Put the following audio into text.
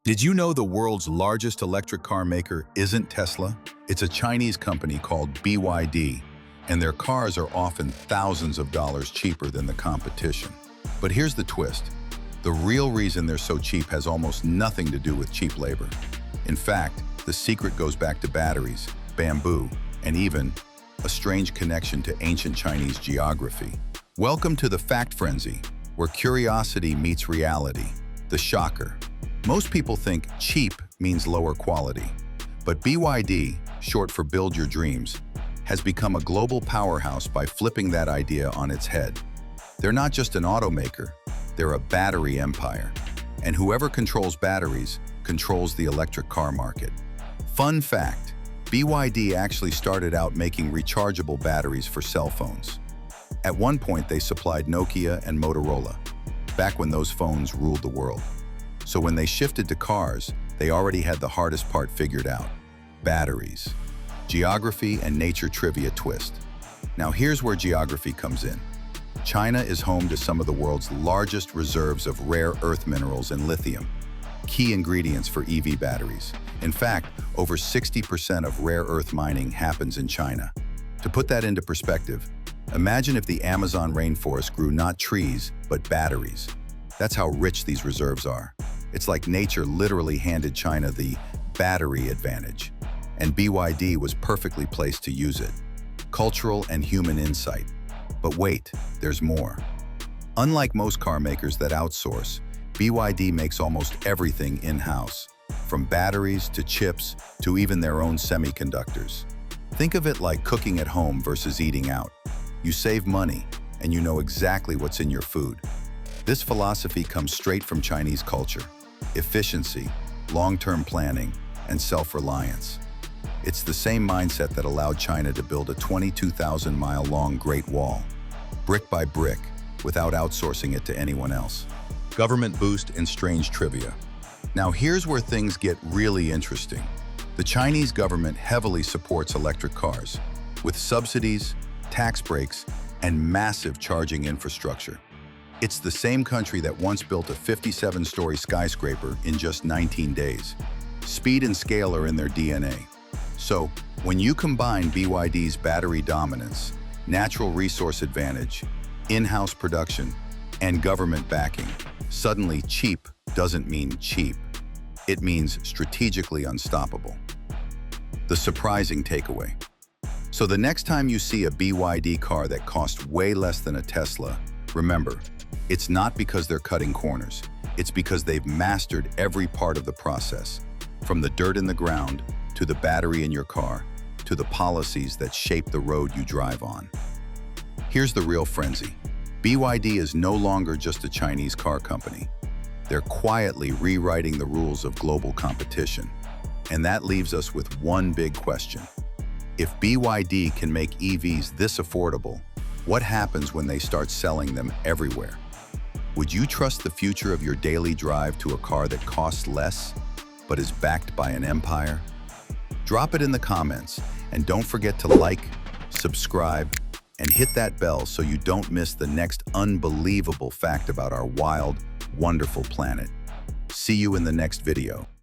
Did you know the world's largest electric car maker isn't Tesla? It's a Chinese company called BYD, and their cars are often thousands of dollars cheaper than the competition. But here's the twist. The real reason they're so cheap has almost nothing to do with cheap labor. In fact, the secret goes back to batteries, bamboo, and even a strange connection to ancient Chinese geography. Welcome to the Fact Frenzy, where curiosity meets reality. The shocker. Most people think cheap means lower quality, but BYD, short for Build Your Dreams, has become a global powerhouse by flipping that idea on its head. They're not just an automaker, they're a battery empire. And whoever controls batteries controls the electric car market. Fun fact, BYD actually started out making rechargeable batteries for cell phones. At one point, they supplied Nokia and Motorola, back when those phones ruled the world. So when they shifted to cars, they already had the hardest part figured out: batteries. Geography and nature trivia twist. Now here's where geography comes in. China is home to some of the world's largest reserves of rare earth minerals and lithium, key ingredients for EV batteries. In fact, over 60% of rare earth mining happens in China. To put that into perspective, imagine if the Amazon rainforest grew not trees, but batteries. That's how rich these reserves are. It's like nature literally handed China the battery advantage, and BYD was perfectly placed to use it. Cultural and human insight. But wait, there's more. Unlike most car makers that outsource, BYD makes almost everything in-house, from batteries to chips to even their own semiconductors. Think of it like cooking at home versus eating out. You save money, and you know exactly what's in your food. This philosophy comes straight from Chinese culture: efficiency, long-term planning, and self-reliance. It's the same mindset that allowed China to build a 22,000-mile-long Great Wall, brick by brick, without outsourcing it to anyone else. Government boost and strange trivia. Now here's where things get really interesting. The Chinese government heavily supports electric cars, with subsidies, tax breaks, and massive charging infrastructure. It's the same country that once built a 57-story skyscraper in just 19 days. Speed and scale are in their DNA. So, when you combine BYD's battery dominance, natural resource advantage, in-house production, and government backing, suddenly cheap doesn't mean cheap. It means strategically unstoppable. The surprising takeaway. So the next time you see a BYD car that costs way less than a Tesla, remember, it's not because they're cutting corners. It's because they've mastered every part of the process, from the dirt in the ground, to the battery in your car, to the policies that shape the road you drive on. Here's the real frenzy. BYD is no longer just a Chinese car company. They're quietly rewriting the rules of global competition. And that leaves us with one big question. If BYD can make EVs this affordable, what happens when they start selling them everywhere? Would you trust the future of your daily drive to a car that costs less, but is backed by an empire? Drop it in the comments, and don't forget to like, subscribe, and hit that bell so you don't miss the next unbelievable fact about our wild, wonderful planet. See you in the next video.